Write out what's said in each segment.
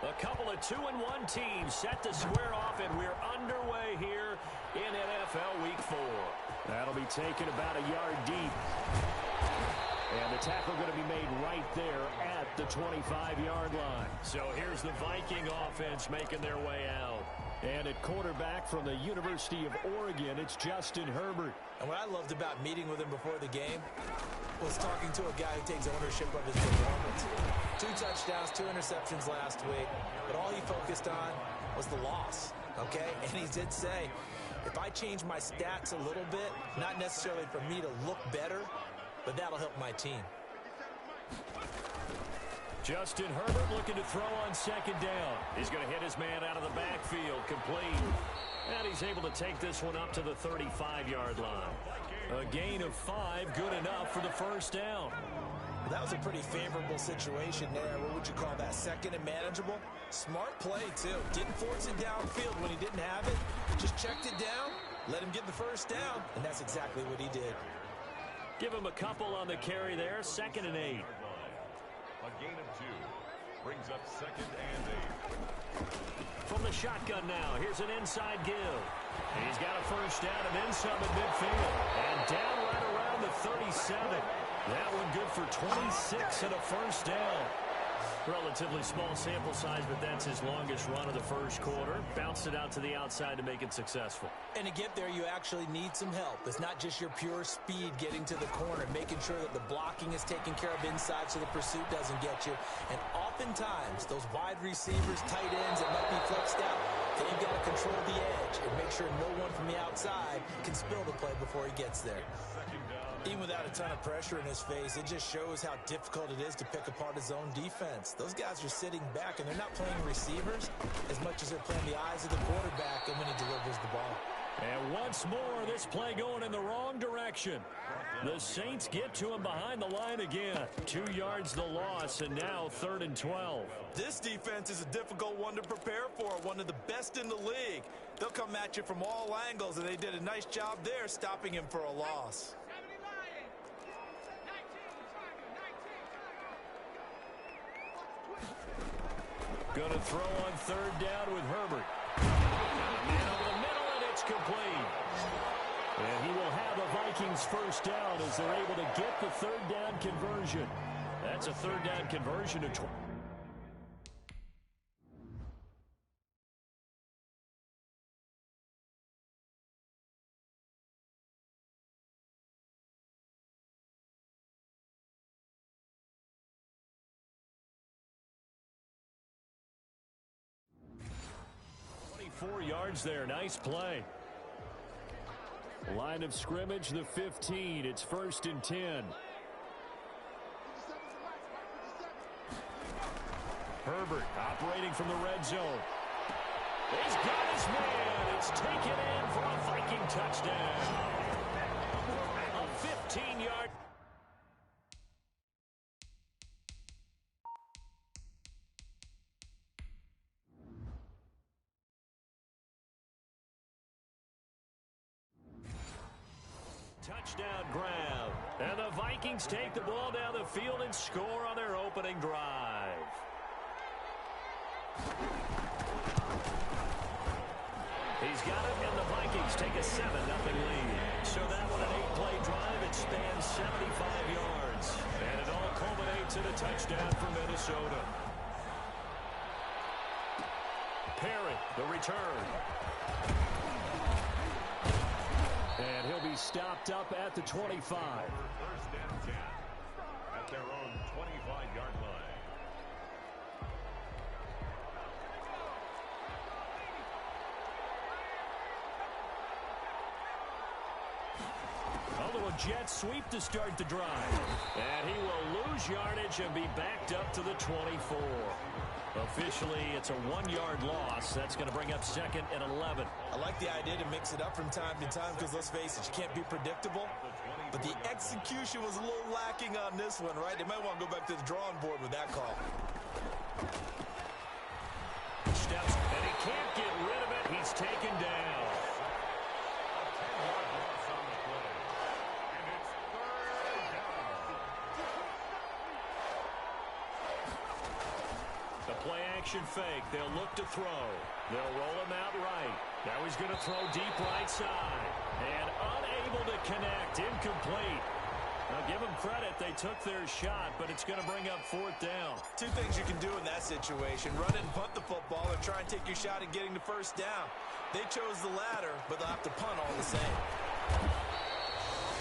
A couple of 2-1 teams set to square off, and we're underway here in NFL Week 4. That'll be taken about a yard deep. And the tackle going to be made right there at the 25-yard line. So here's the Viking offense making their way out. And at quarterback from the University of Oregon, it's Justin Herbert. And what I loved about meeting with him before the game was talking to a guy who takes ownership of his performance. 2 touchdowns, 2 interceptions last week, but all he focused on was the loss, okay? And he did say, if I change my stats a little bit, not necessarily for me to look better, but that'll help my team. Justin Herbert looking to throw on second down. He's going to hit his man out of the backfield, complete. And he's able to take this one up to the 35-yard line. A gain of 5, good enough for the first down. That was a pretty favorable situation there. What would you call that? Second and manageable? Smart play, too. Didn't force it downfield when he didn't have it. Just checked it down, let him get the first down, and that's exactly what he did. Give him a couple on the carry there, 2nd and 8. A gain of 2 brings up 2nd and 8. From the shotgun now, here's an inside give. He's got a first down and then some at midfield. And down right around the 37. That one good for 26 and a first down. Relatively small sample size, but that's his longest run of the first quarter. Bounced it out to the outside to make it successful. And to get there, you actually need some help. It's not just your pure speed getting to the corner, making sure that the blocking is taken care of inside so the pursuit doesn't get you. And oftentimes, those wide receivers, tight ends that might be flexed out, they've got to control the edge and make sure no one from the outside can spill the play before he gets there. Even without a ton of pressure in his face, it just shows how difficult it is to pick apart his own defense. Those guys are sitting back, and they're not playing receivers as much as they're playing the eyes of the quarterback and when he delivers the ball. And once more, this play going in the wrong direction. The Saints get to him behind the line again. 2 yards the loss, and now 3rd and 12. This defense is a difficult one to prepare for, one of the best in the league. They'll come at you from all angles, and they did a nice job there stopping him for a loss. Going to throw on 3rd down with Herbert. And over the middle, and it's complete. And he will have the Vikings first down as they're able to get the 3rd down conversion. That's a 3rd down conversion to 20. Yards there. Nice play. Line of scrimmage, the 15. It's 1st and 10. Herbert operating from the red zone. He's got his man. It's taken in for a Viking touchdown. A 15-yard. Touchdown grab. And the Vikings take the ball down the field and score on their opening drive. He's got it, and the Vikings take a 7-0 lead. So that one, an 8-play drive. It spans 75 yards. And it all culminates in a touchdown for Minnesota. Parrott, the return. And he'll be stopped up at the 25. First and 10 at their own 25-yard line. A little jet sweep to start the drive. And he will lose yardage and be backed up to the 24. Officially, it's a 1-yard loss. That's going to bring up 2nd and 11. I like the idea to mix it up from time to time because, let's face it, you can't be predictable. But the execution was a little lacking on this one, right? They might want to go back to the drawing board with that call. Steps, and he can't get rid of it. He's taken down. The play play-action fake. They'll look to throw. They'll roll him out right. Now he's going to throw deep right side. And unable to connect. Incomplete. Now, give them credit. They took their shot, but it's going to bring up fourth down. Two things you can do in that situation. Run it and punt the football or try and take your shot at getting the first down. They chose the latter, but they'll have to punt all the same.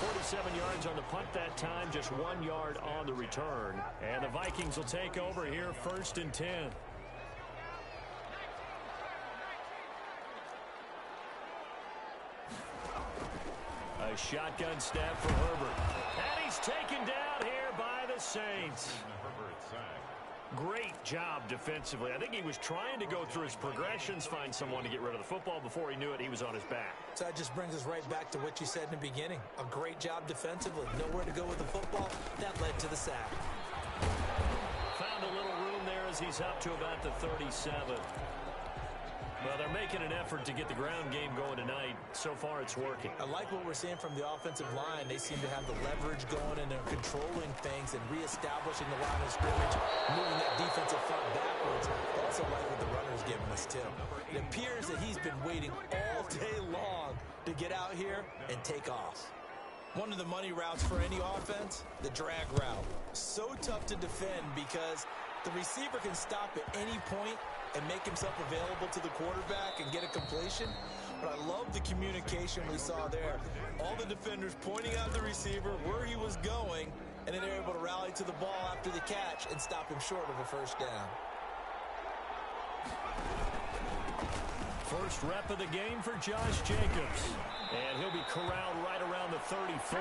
47 yards on the punt that time, just 1 yard on the return. And the Vikings will take over here, 1st and 10. A shotgun snap for Herbert. And he's taken down here by the Saints. Great job defensively. I think he was trying to go through his progressions, find someone to get rid of the football. Before he knew it, he was on his back. So that just brings us right back to what you said in the beginning. A great job defensively. Nowhere to go with the football. That led to the sack. Found a little room there as he's up to about the 37. Well, they're making an effort to get the ground game going tonight. So far, it's working. I like what we're seeing from the offensive line. They seem to have the leverage going, and they're controlling things and reestablishing the line of scrimmage, moving that defensive front backwards. I also like what the runner's giving us, too. It appears that he's been waiting all day long to get out here and take off. One of the money routes for any offense, the drag route. So tough to defend because the receiver can stop at any point and make himself available to the quarterback and get a completion. But I love the communication we saw there. All the defenders pointing out the receiver where he was going, and then they're able to rally to the ball after the catch and stop him short of a first down. First rep of the game for Josh Jacobs. And he'll be corralled right around the 34.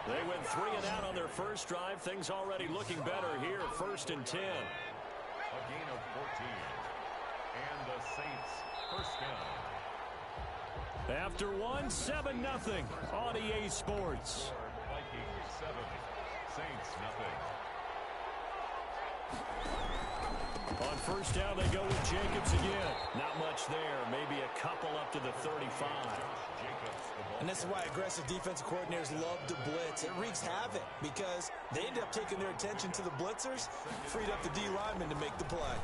They went 3 and out on their first drive. Things already looking better here, 1st and 10. A gain of 14. And the Saints first down. After 1, 7-0 on EA Sports. Vikings 7, Saints nothing. On first down, they go with Jacobs again. Not much there. Maybe a couple up to the 35. And this is why aggressive defensive coordinators love to blitz. It wreaks havoc because they end up taking their attention to the blitzers, freed up the D lineman to make the play.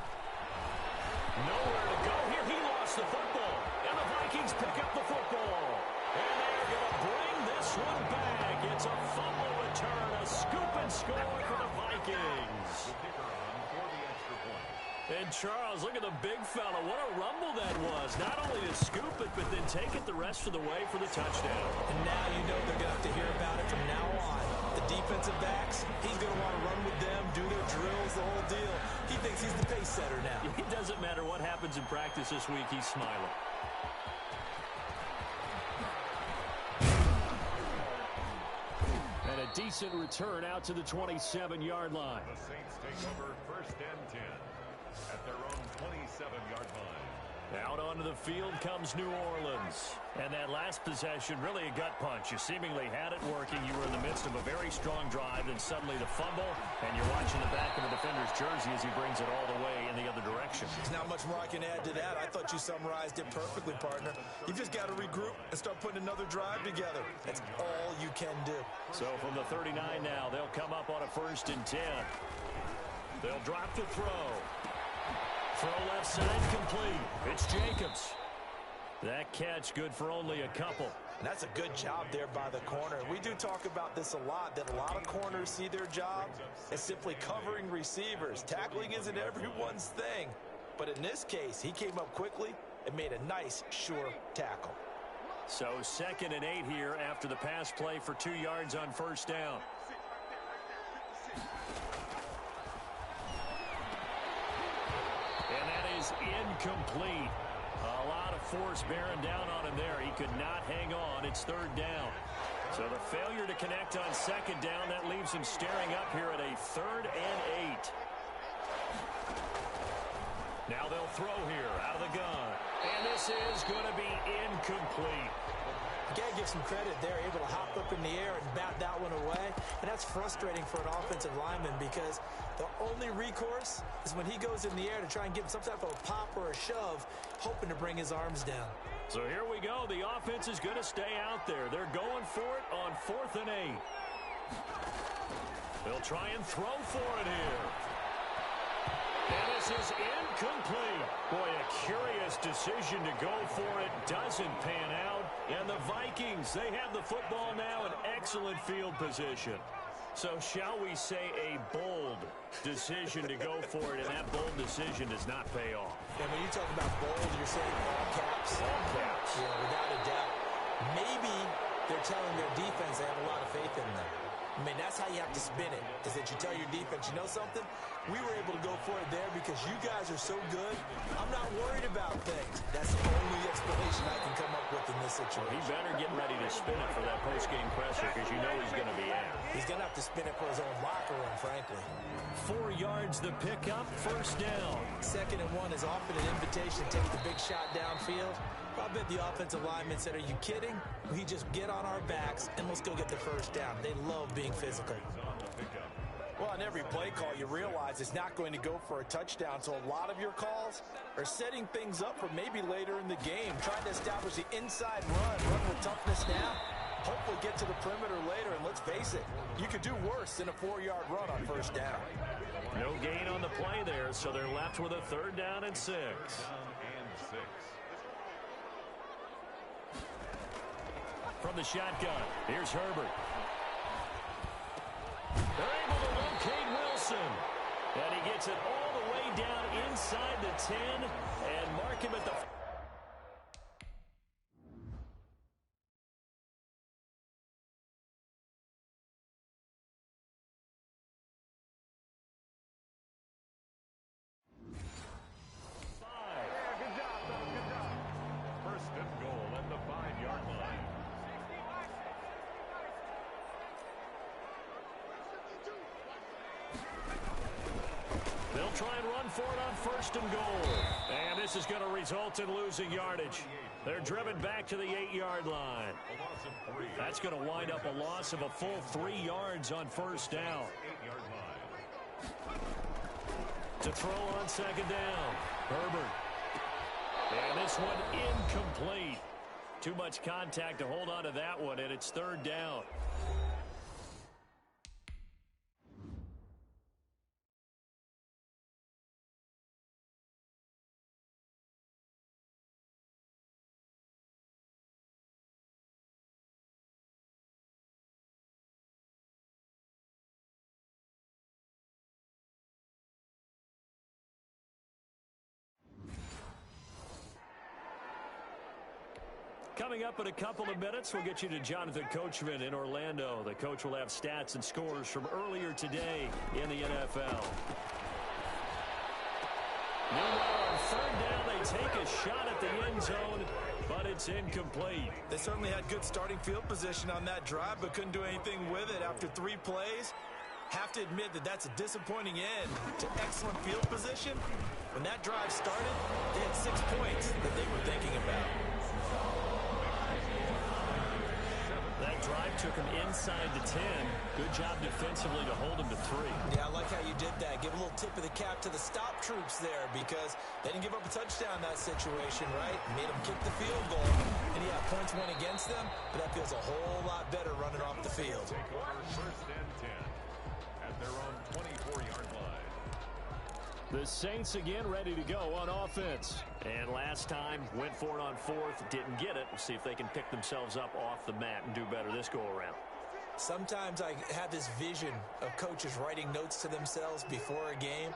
Nowhere to go here. He lost the football. And the Vikings pick up the football. And they're going to bring this one back. It's a fumble return, a scoop and score for the Vikings. And Charles, look at the big fella. What a rumble that was. Not only to scoop it, but then take it the rest of the way for the touchdown. And now you know they're going to have to hear about it from now on. The defensive backs, he's going to want to run with them, do their drills, the whole deal. He thinks he's the pace setter now. It doesn't matter what happens in practice this week. He's smiling. And a decent return out to the 27-yard line. The Saints take over 1st and 10. At their own 27-yard line. Out onto the field comes New Orleans. And that last possession, really a gut punch. You seemingly had it working. You were in the midst of a very strong drive, then suddenly the fumble, and you're watching the back of the defender's jersey as he brings it all the way in the other direction. There's not much more I can add to that. I thought you summarized it perfectly, partner. You've just got to regroup and start putting another drive together. That's all you can do. So from the 39 now, they'll come up on a 1st and 10. They'll drop to throw. Throw left side complete. It's Jacobs. That catch good for only a couple. And that's a good job there by the corner. We do talk about this a lot, that a lot of corners see their job as simply covering receivers. Tackling isn't everyone's thing. But in this case, he came up quickly and made a nice, sure tackle. So 2nd and 8 here after the pass play for 2 yards on first down. And that is incomplete. A lot of force bearing down on him there. He could not hang on. It's 3rd down. So the failure to connect on 2nd down, that leaves him staring up here at a 3rd and 8. Now they'll throw here out of the gun. And this is going to be incomplete. You got to give some credit. They're able to hop up in the air and bat that one away. And that's frustrating for an offensive lineman because the only recourse is when he goes in the air to try and get some type of a pop or a shove, hoping to bring his arms down. So here we go. The offense is going to stay out there. They're going for it on 4th and 8. They'll try and throw for it here. And this is incomplete. Boy, a curious decision to go for it. Doesn't pan out. And the Vikings, they have the football now in excellent field position. So shall we say a bold decision to go for it, and that bold decision does not pay off. And when you talk about bold, you're saying all caps? All caps. Yeah, without a doubt. Maybe they're telling their defense they have a lot of faith in them. I mean, that's how you have to spin it, is that you tell your defense, you know something? We were able to go for it there because you guys are so good. I'm not worried about things. That's the only explanation I can come up with in this situation. He better get ready to spin it for that post-game presser because you know he's going to be out. He's going to have to spin it for his own locker room, frankly. 4 yards the pickup, first down. 2nd and 1 is often an invitation to take the big shot downfield. I bet the offensive lineman said, are you kidding? We just get on our backs and let's go get the first down. They love being physical. Well, on every play call, you realize it's not going to go for a touchdown, so a lot of your calls are setting things up for maybe later in the game, trying to establish the inside run with toughness now, hopefully get to the perimeter later, and let's face it, you could do worse than a 4-yard run on first down. No gain on the play there, so they're left with a 3rd down and 6. From the shotgun, here's Herbert. They're able to locate Wilson. And he gets it all the way down inside the 10 and mark him at the... Good job, fellas. Good job. First and goal at the 5-yard line. They'll try and run for it on 1st and goal. And this is going to result in losing yardage. They're driven back to the 8-yard line. That's going to wind up a loss of a full 3 yards on 1st down. 8-yard line. To throw on 2nd down, Herbert. And this one incomplete. Too much contact to hold on to that one, and it's 3rd down. Coming up in a couple of minutes, we'll get you to Jonathan Coachman in Orlando. The coach will have stats and scores from earlier today in the NFL. Meanwhile, on 3rd down, they take a shot at the end zone, but it's incomplete. They certainly had good starting field position on that drive, but couldn't do anything with it after 3 plays. Have to admit that that's a disappointing end to excellent field position. When that drive started, they had 6 points that they were thinking about. That drive took him inside the 10. Good job defensively to hold him to 3. Yeah, I like how you did that. Give a little tip of the cap to the stop troops there because they didn't give up a touchdown in that situation, right? Made them kick the field goal. And yeah, points went against them, but that feels a whole lot better running off the field. Take over 1st and 10 at their own 24-yard line. The Saints again ready to go on offense. And last time, went for it on 4th, didn't get it. We'll see if they can pick themselves up off the mat and do better this go-around. Sometimes I have this vision of coaches writing notes to themselves before a game.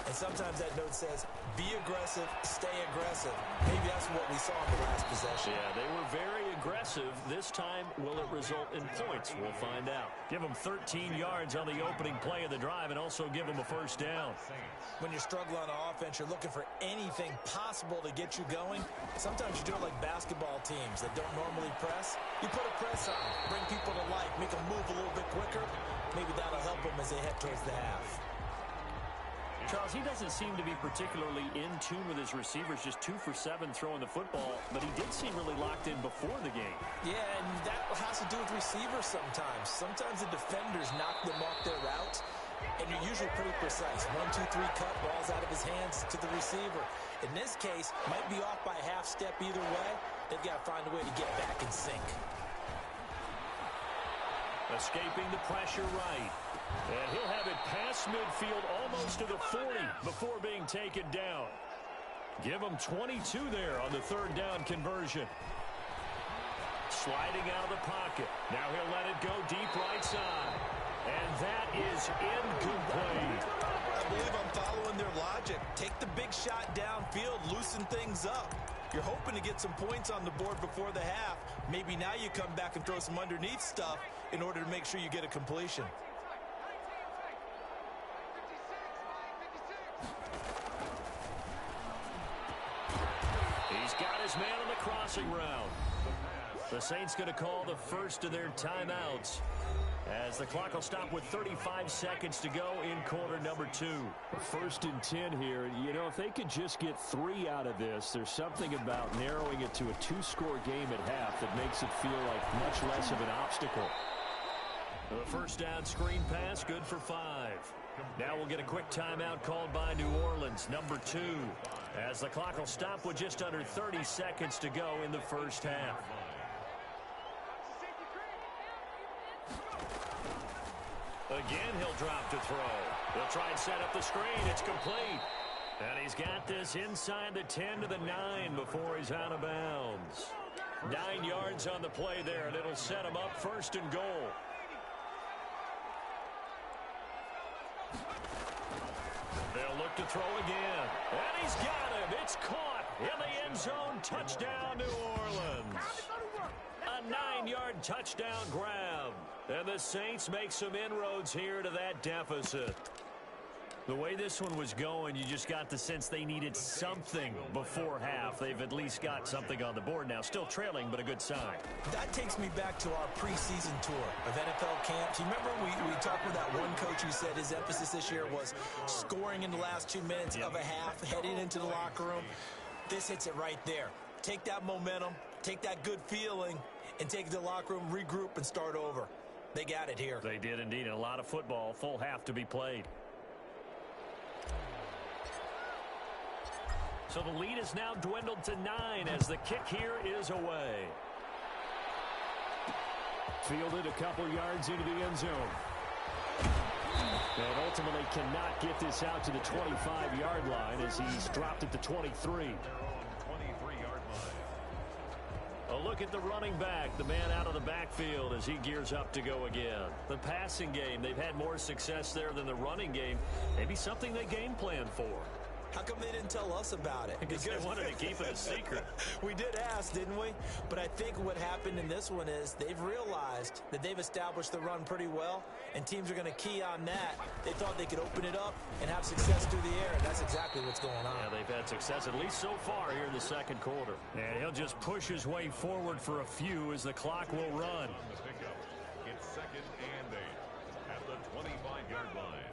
And sometimes that note says, be aggressive, stay aggressive. Maybe that's what we saw in the last possession. Yeah, they were very aggressive. This time, will it result in points? We'll find out. Give them 13 yards on the opening play of the drive and also give them a 1st down. When you're struggling on offense, you're looking for anything possible to get you going. Sometimes you do it like basketball teams that don't normally press. You put a press on, bring people to life, make them move a little bit quicker. Maybe that'll help them as they head towards the half. Charles, he doesn't seem to be particularly in tune with his receivers, just 2 for 7 throwing the football, but he did seem really locked in before the game. Yeah, and that has to do with receivers sometimes. Sometimes the defenders knock them off their route, and you're usually pretty precise. 1, 2, 3 cut, ball's out of his hands to the receiver. In this case, might be off by a half step either way. They've got to find a way to get back in sync. Escaping the pressure right. And he'll have it pass past midfield almost to the 40 before being taken down. Give him 22 there on the third down conversion. Sliding out of the pocket. Now he'll let it go deep right side. And that is incomplete. I believe I'm following their logic. Take the big shot downfield, loosen things up. You're hoping to get some points on the board before the half. Maybe now you come back and throw some underneath stuff in order to make sure you get a completion. He's got his man on the crossing route. The Saints going to call the first of their timeouts as the clock will stop with 35 seconds to go in quarter number 2. 1st and 10 here. You know, if they could just get 3 out of this, there's something about narrowing it to a 2-score game at half that makes it feel like much less of an obstacle. The first down screen pass, good for 5. Now we'll get a quick timeout called by New Orleans, number 2, as the clock will stop with just under 30 seconds to go in the first half. Again, he'll drop to throw. He'll try and set up the screen. It's complete. And he's got this inside the 10 to the 9 before he's out of bounds. 9 yards on the play there, and it'll set him up 1st and goal. They'll look to throw again. And he's got him. It's caught in the end zone. Touchdown, New Orleans. A 9-yard touchdown grab. And the Saints make some inroads here to that deficit. The way this one was going, you just got the sense they needed something before half. They've at least got something on the board now. Still trailing, but a good sign. That takes me back to our preseason tour of NFL camps. You remember we talked with that one coach who said his emphasis this year was scoring in the last 2 minutes of a half, heading into the locker room. This hits it right there. Take that momentum, take that good feeling, and take it to the locker room, regroup, and start over. They got it here. They did indeed. And a lot of football, full half to be played. So the lead is now dwindled to 9 as the kick here is away. Fielded a couple yards into the end zone. And ultimately cannot get this out to the 25-yard line as he's dropped at the 23. A look at the running back, the man out of the backfield as he gears up to go again. The passing game, they've had more success there than the running game. Maybe something they game plan for. How come they didn't tell us about it? Because they wanted to keep it a secret. We did ask, didn't we? But I think what happened in this one is they've realized that they've established the run pretty well, and teams are going to key on that. They thought they could open it up and have success through the air, and that's exactly what's going on. Yeah, they've had success, at least so far here in the second quarter. And he'll just push his way forward for a few as the clock will run. It's 2nd and 8 at the 25-yard line.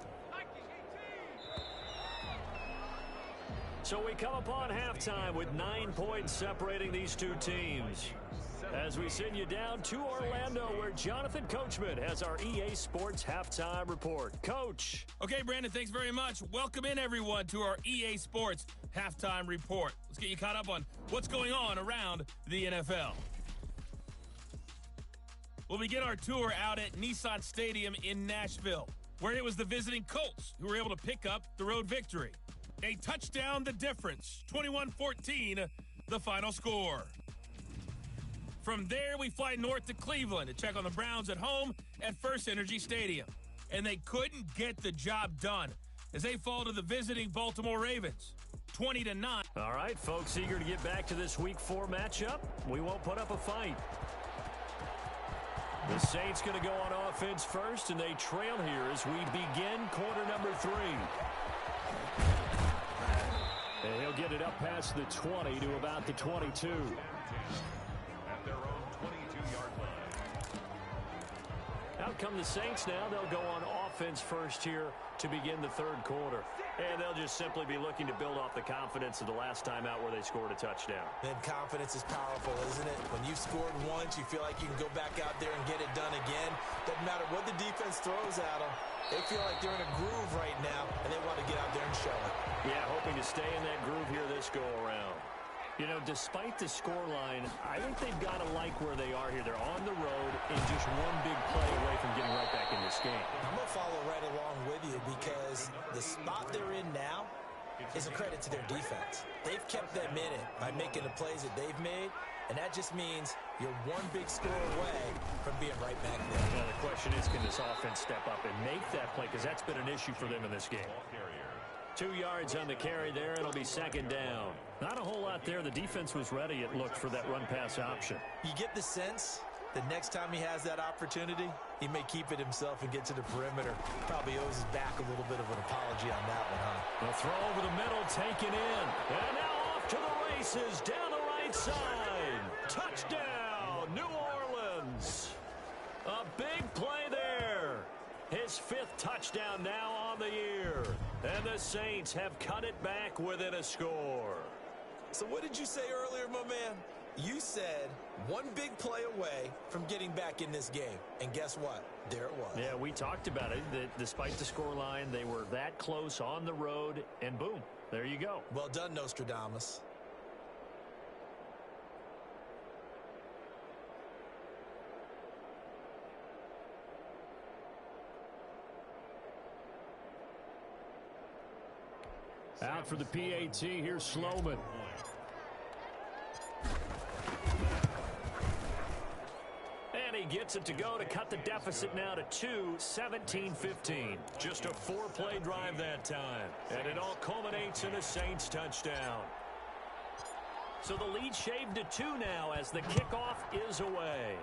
So we come upon halftime with 9 points separating these two teams. As we send you down to Orlando, where Jonathan Coachman has our EA Sports Halftime Report. Coach. Okay, Brandon, thanks very much. Welcome in, everyone, to our EA Sports Halftime Report. Let's get you caught up on what's going on around the NFL. We'll begin our tour out at Nissan Stadium in Nashville, where it was the visiting Colts who were able to pick up the road victory. A touchdown the difference, 21-14, the final score. From there, we fly north to Cleveland to check on the Browns at home at First Energy Stadium. And they couldn't get the job done as they fall to the visiting Baltimore Ravens, 20-9. All right, folks, eager to get back to this Week 4 matchup. We won't put up a fight. The Saints going to go on offense first, and they trail here as we begin quarter number 3. And he'll get it up past the 20 to about the 22. At their own 22-yard line. Out come the Saints now. They'll go on offense first here to begin the third quarter. And they'll just simply be looking to build off the confidence of the last time out where they scored a touchdown. Then confidence is powerful, isn't it? When you've scored once, you feel like you can go back out there and get it done again. Doesn't matter what the defense throws at them. They feel like they're in a groove right now, and they want to get out there and show it. Yeah, hoping to stay in that groove here this go-around. You know, despite the scoreline, I think they've got to like where they are here. They're on the road and just one big play away from getting right back in this game. I'm going to follow right along with you because is a credit to their defense. They've kept them in it by making the plays that they've made, and that just means you're one big score away from being right back there. Now the question is, can this offense step up and make that play? Because that's been an issue for them in this game. 2 yards on the carry there. It'll be second down. Not a whole lot there. The defense was ready, it looked, for that run-pass option. You get the sense that next time he has that opportunity, he may keep it himself and get to the perimeter. Probably owes his back a little bit of an apology on that one, huh? The throw over the middle, taken in. And now off to the races, down the right side. Touchdown, New Orleans. A big play there. His 5th touchdown now on the year. And the Saints have cut it back within a score. So what did you say earlier, my man? You said one big play away from getting back in this game. And guess what? There it was. Yeah, we talked about it. That despite the scoreline, they were that close on the road. And boom, there you go. Well done, Nostradamus. Out for the PAT, here's Sloman. And he gets it to go to cut the deficit now to 2, 17-15. Just a 4-play drive that time. And it all culminates in a Saints touchdown. So the lead shaved to 2 now as the kickoff is away.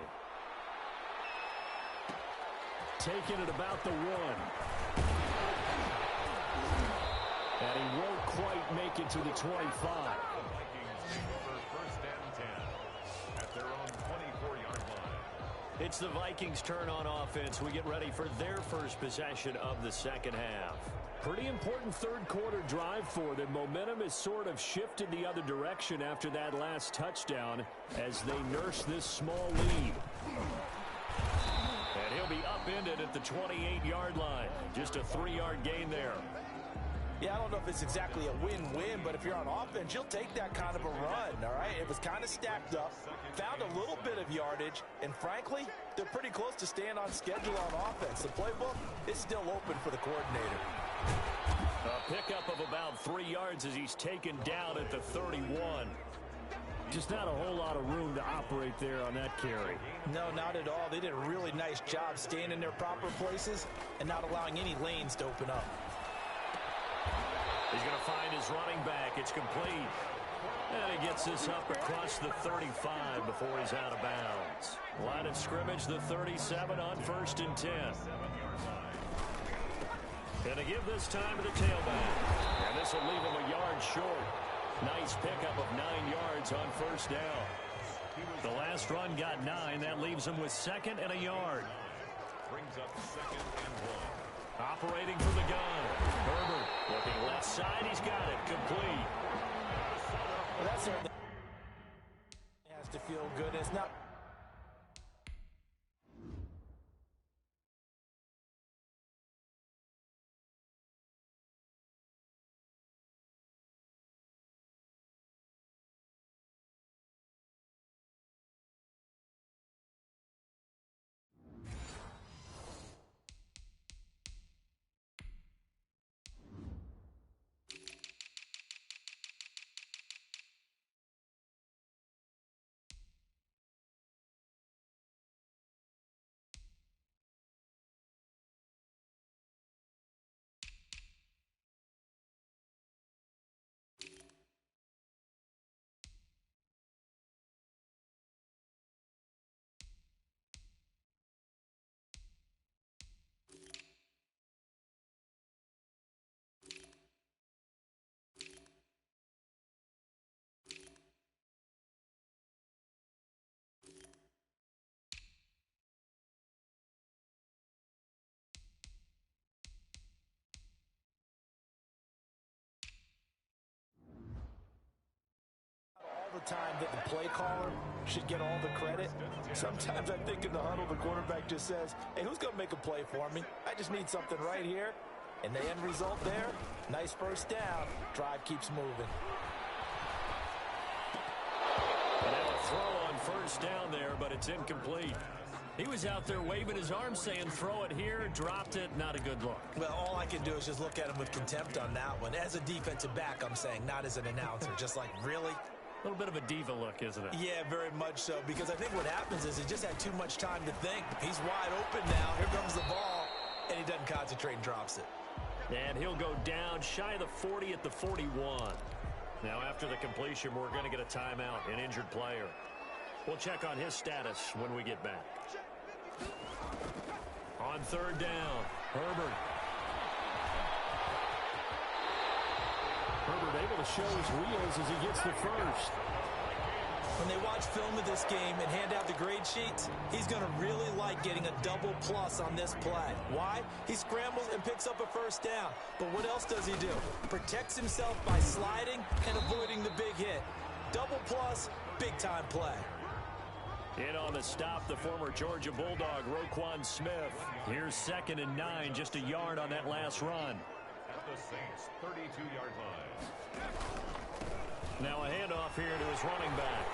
Taking it about the 1. And he won't quite make it to the 25. The Vikings take over first and 10 at their own 24-yard line. It's the Vikings' turn on offense. We get ready for their first possession of the second half. Pretty important third-quarter drive for them. Momentum has sort of shifted the other direction after that last touchdown as they nurse this small lead. And he'll be upended at the 28-yard line. Just a 3-yard gain there. Yeah, I don't know if it's exactly a win-win, but if you're on offense, you'll take that kind of a run, all right? It was kind of stacked up, found a little bit of yardage, and frankly, they're pretty close to staying on schedule on offense. The playbook is still open for the coordinator. A pickup of about 3 yards as he's taken down at the 31. Just not a whole lot of room to operate there on that carry. No, not at all. They did a really nice job staying in their proper places and not allowing any lanes to open up. He's going to find his running back. It's complete. And he gets this up across the 35 before he's out of bounds. Line of scrimmage, the 37 on first and 10. Going to give this time to the tailback. And this will leave him a yard short. Nice pickup of 9 yards on first down. The last run got 9. That leaves him with 2nd and a yard. Brings up 2nd and 1. Operating from the gun. Herbert looking left side. He's got it. Complete. Well, that certainly has to feel good. It's not. Time that the play caller should get all the credit. Sometimes I think in the huddle the quarterback just says, hey, who's going to make a play for me? I just need something right here. And the end result there, nice first down. Drive keeps moving. And now a throw on first down there, but it's incomplete. He was out there waving his arms saying, throw it here, dropped it, not a good look. Well, all I can do is just look at him with contempt on that one. As a defensive back, I'm saying, not as an announcer. Just like, really? A little bit of a diva look, isn't it? Yeah, very much so, because I think what happens is he just had too much time to think. He's wide open now. Here comes the ball, and he doesn't concentrate and drops it. And he'll go down shy of the 40 at the 41. Now, after the completion, we're going to get a timeout, an injured player. We'll check on his status when we get back. On third down, Herbert. Herbert able to show his wheels as he gets the first. When they watch film of this game and hand out the grade sheets, he's going to really like getting a double plus on this play. Why? He scrambles and picks up a first down. But what else does he do? Protects himself by sliding and avoiding the big hit. Double plus, big-time play. In on the stop, the former Georgia Bulldog, Roquan Smith. Here's 2nd and 9, just a yard on that last run. At the Saints' 32-yard line. Now a handoff here to his running back.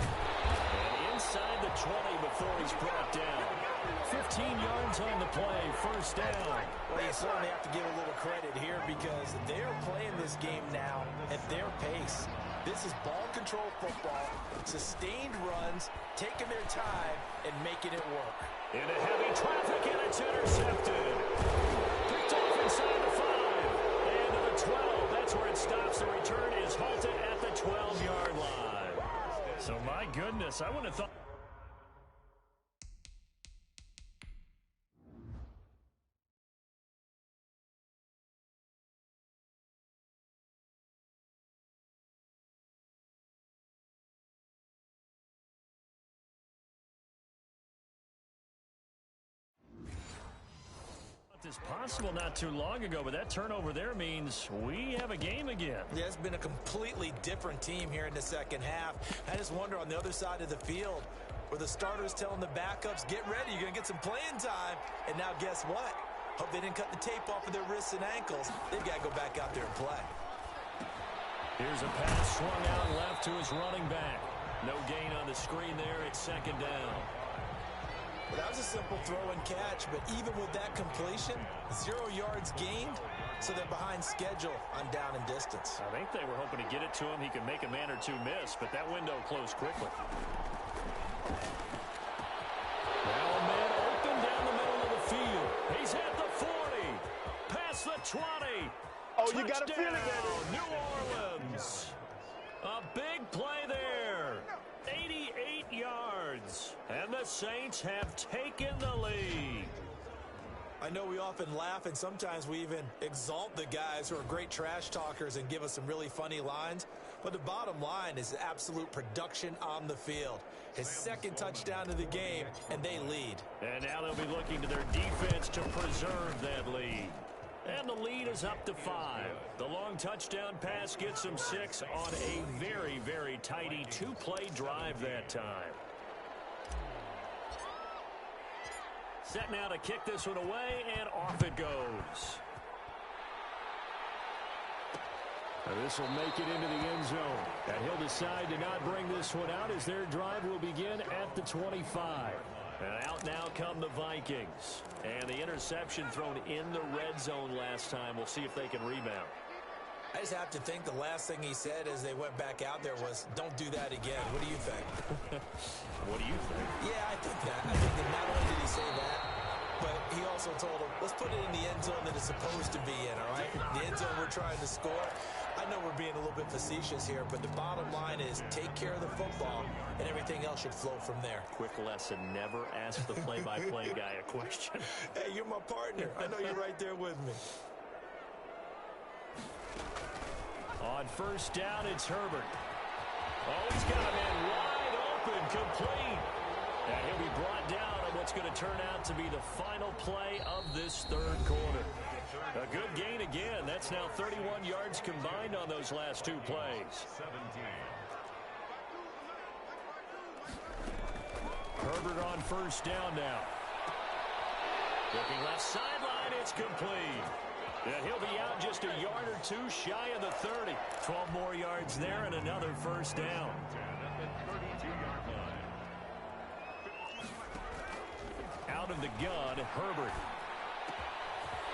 And inside the 20 before he's brought down. 15 yards on the play, first down. Well, you certainly have to give a little credit here because they're playing this game now at their pace. This is ball control football, sustained runs, taking their time, and making it work. Into heavy traffic, and it's intercepted. Picked off inside the 5. And to the 12. That's where it stops. The return is halted at the 12-yard line. So, my goodness, I wouldn't have thought. Is possible not too long ago, but that turnover there means we have a game again. Yeah, it's been a completely different team here in the second half. I just wonder on the other side of the field where the starters telling the backups, get ready, you're going to get some playing time. And now guess what? Hope they didn't cut the tape off of their wrists and ankles. They've got to go back out there and play. Here's a pass swung out left to his running back. No gain on the screen there. It's 2nd down. Well, that was a simple throw and catch, but even with that completion, 0 yards gained, so they're behind schedule on down and distance. I think they were hoping to get it to him. He could make a man or two miss, but that window closed quickly. Now a man open down the middle of the field. He's at the 40, past the 20. Oh, you got to feel it, baby. New Orleans. A big play there. 88 yards. And the Saints have taken the lead. I know we often laugh and sometimes we even exalt the guys who are great trash talkers and give us some really funny lines. But the bottom line is absolute production on the field. His 2nd touchdown of the game, and they lead. And now they'll be looking to their defense to preserve that lead. And the lead is up to 5. The long touchdown pass gets them 6 on a very, very tidy 2-play drive that time. Set now to kick this one away, and off it goes. Now this will make it into the end zone. And he'll decide to not bring this one out as their drive will begin at the 25. And out now come the Vikings. And the interception thrown in the red zone last time. We'll see if they can rebound. I just have to think the last thing he said as they went back out there was, don't do that again. What do you think? What do you think? Yeah, I think that. I think that not only did he say that, but he also told him, let's put it in the end zone that it's supposed to be in, all right? The end zone we're trying to score. I know we're being a little bit facetious here, but the bottom line is take care of the football, and everything else should flow from there. Quick lesson, never ask the play-by-play guy a question. Hey, you're my partner. I know you're right there with me. On first down, it's Herbert. Oh, he's got a man wide open, complete. And he'll be brought down on what's going to turn out to be the final play of this 3rd quarter. A good gain again. That's now 31 yards combined on those last 2 plays. 17. Herbert on first down now. Looking left sideline, it's complete. And he'll be out just a yard or 2 shy of the 30. 12 more yards there and another first down. the gun, Herbert.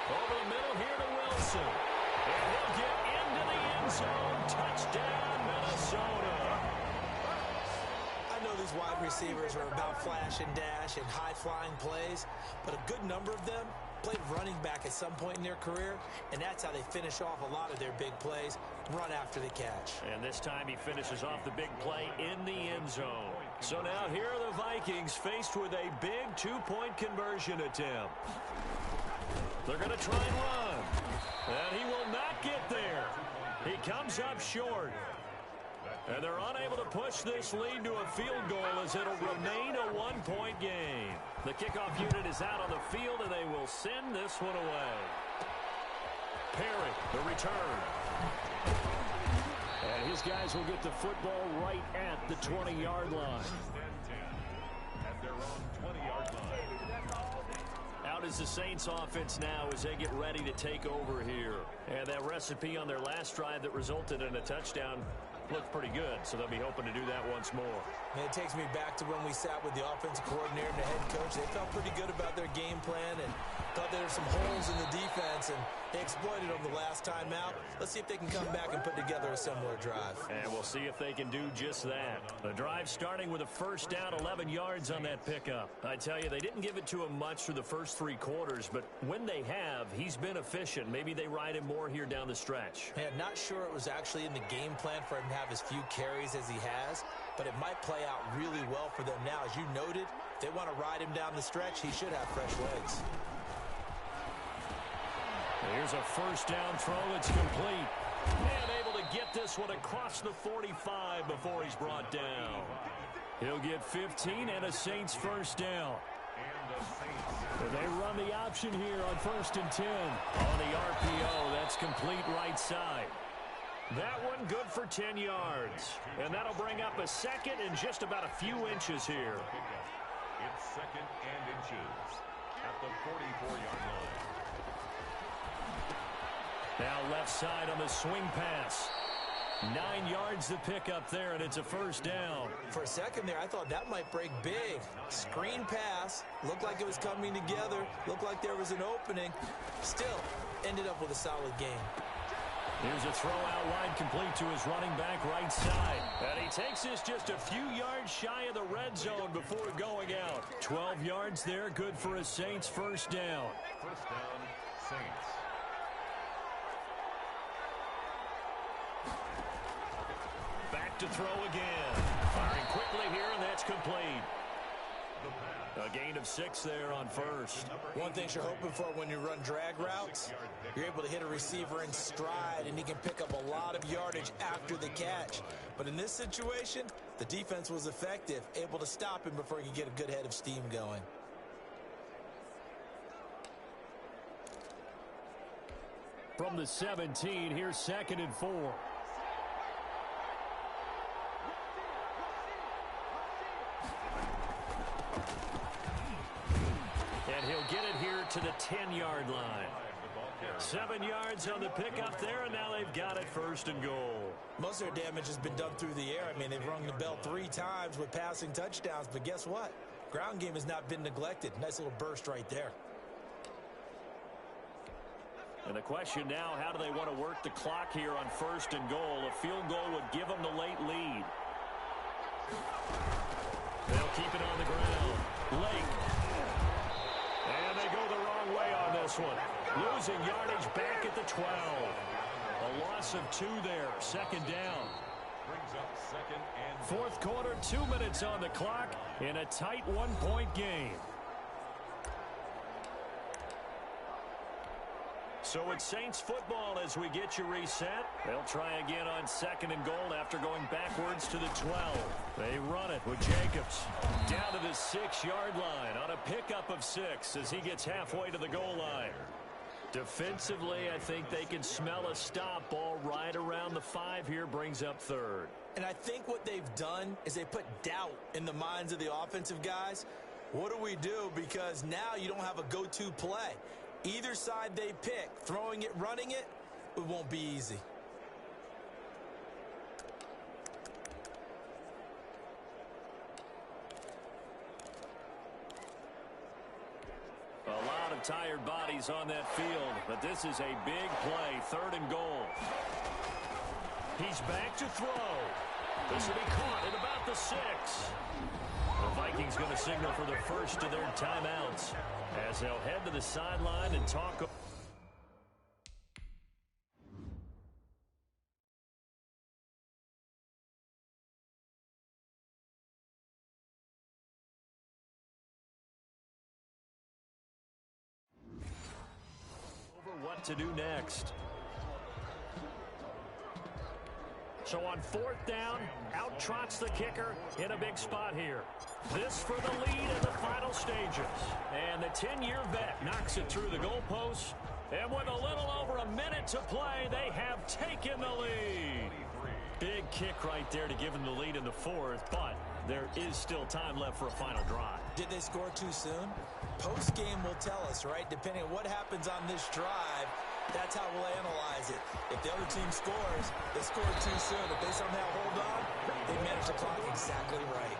Over the middle here to Wilson. And he'll get into the end zone. Touchdown, Minnesota. I know these wide receivers are about flash and dash and high-flying plays, but a good number of them played running back at some point in their career, and that's how they finish off a lot of their big plays, run after the catch. And this time he finishes off the big play in the end zone. So now here are the Vikings faced with a big two-point conversion attempt. They're going to try and run. And he will not get there. He comes up short. And they're unable to push this lead to a field goal as it'll remain a one-point game. The kickoff unit is out on the field, and they will send this one away. Perry, the return. And his guys will get the football right at the 20-yard line. At their own 20-yard line. Out is the Saints offense now as they get ready to take over here. And that recipe on their last drive that resulted in a touchdown looked pretty good, so they'll be hoping to do that once more. And it takes me back to when we sat with the offensive coordinator and the head coach. They felt pretty good about their game plan and thought there were some holes in the defense, and they exploited them the last time out. Let's see if they can come back and put together a similar drive. And we'll see if they can do just that. The drive starting with a first down, 11 yards on that pickup. I tell you, they didn't give it to him much through the first three quarters, but when they have, he's been efficient. Maybe they ride him more here down the stretch. Man, not sure it was actually in the game plan for him to have as few carries as he has, but it might play out really well for them now. As you noted, if they want to ride him down the stretch, he should have fresh legs. Here's a first down throw that's complete. And able to get this one across the 45 before he's brought down. He'll get 15 and a Saints first down. They run the option here on 1st and 10. On the RPO, that's complete right side. That one good for 10 yards. And that'll bring up a second and just about a few inches here. It's second and inches at the 44-yard line. Now left side on the swing pass. 9 yards to pick up there, and it's a first down. For a second there, I thought that might break big. Screen pass. Looked like it was coming together. Looked like there was an opening. Still, ended up with a solid game. Here's a throw out wide complete to his running back right side. And he takes this just a few yards shy of the red zone before going out. 12 yards there, good for a Saints first down. First down, Saints. Back to throw again. Firing quickly here, and that's complete. A gain of 6 there on first. One thing you're hoping for when you run drag routes, you're able to hit a receiver in stride, and he can pick up a lot of yardage after the catch. But in this situation, the defense was effective, able to stop him before he could get a good head of steam going. From the 17, here's 2nd and 4. And he'll get it here to the 10-yard line. 7 yards on the pickup there, and now they've got it 1st and goal. Most of their damage has been done through the air. I mean, they've rung the bell 3 times with passing touchdowns, but guess what? Ground game has not been neglected. Nice little burst right there. And the question now, how do they want to work the clock here on 1st and goal? A field goal would give them the late lead. They'll keep it on the ground. Lake. And they go the wrong way on this one. Losing yardage back at the 12. A loss of 2 there. 2nd down. Brings up 2nd and 4th quarter, 2 minutes on the clock in a tight 1-point game. So it's Saints football as we get you reset. They'll try again on 2nd and goal after going backwards to the 12. They run it with Jacobs down to the 6-yard line on a pickup of 6 as he gets halfway to the goal line. Defensively, I think they can smell a stop. Ball right around the 5 here, brings up 3rd. And I think what they've done is they put doubt in the minds of the offensive guys. What do we do? Because now you don't have a go-to play. Either side they pick, throwing it, running it, it won't be easy. tired bodies on that field, but this is a big play, 3rd and goal. He's back to throw. This will be caught at about the 6. The Vikings going to signal for the first of their timeouts as they'll head to the sideline and talk. What to do next. So on 4th down, out trots the kicker in a big spot here. This for the lead in the final stages. And the 10-year vet knocks it through the goalpost. And with a little over a minute to play, they have taken the lead. Big kick right there to give them the lead in the 4th, but there is still time left for a final drive. Did they score too soon? Post-game will tell us, right? Depending on what happens on this drive, that's how we'll analyze it. If the other team scores, they scored too soon. If they somehow hold on, they manage the clock exactly right.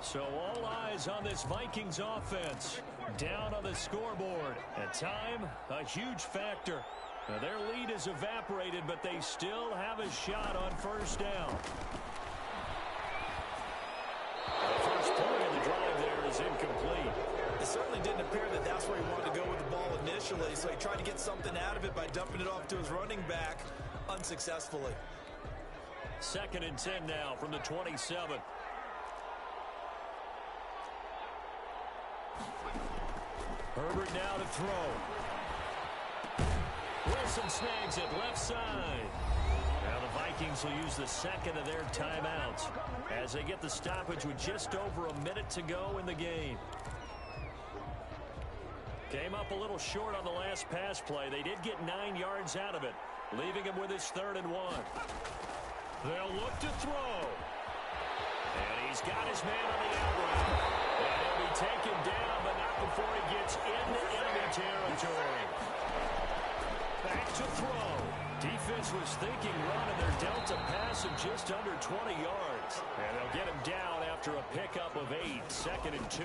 So all eyes on this Vikings offense. Down on the scoreboard. And time, a huge factor. Now their lead is evaporated, but they still have a shot on 1st down. The first play of the drive there is incomplete. It certainly didn't appear that that's where he wanted to go with the ball initially, so he tried to get something out of it by dumping it off to his running back unsuccessfully. 2nd and 10 now from the 27. Herbert now to throw. Wilson snags it left side. Now the Vikings will use the 2nd of their timeouts as they get the stoppage with just over a minute to go in the game. Came up a little short on the last pass play. They did get 9 yards out of it, leaving him with his 3rd and 1. They'll look to throw. And he's got his man on the out route. And he'll be taken down, but not before he gets into enemy territory. Back to throw. Defense was thinking run, and they're dealt a pass of just under 20 yards. And they'll get him down after a pickup of 8, 2nd and 2.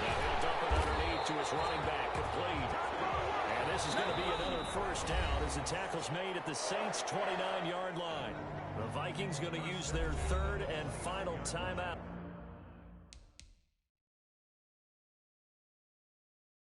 Now he'll dump it underneath to his running back, complete. And this is going to be another 1st down as the tackle's made at the Saints' 29-yard line. The Vikings going to use their 3rd and final timeout.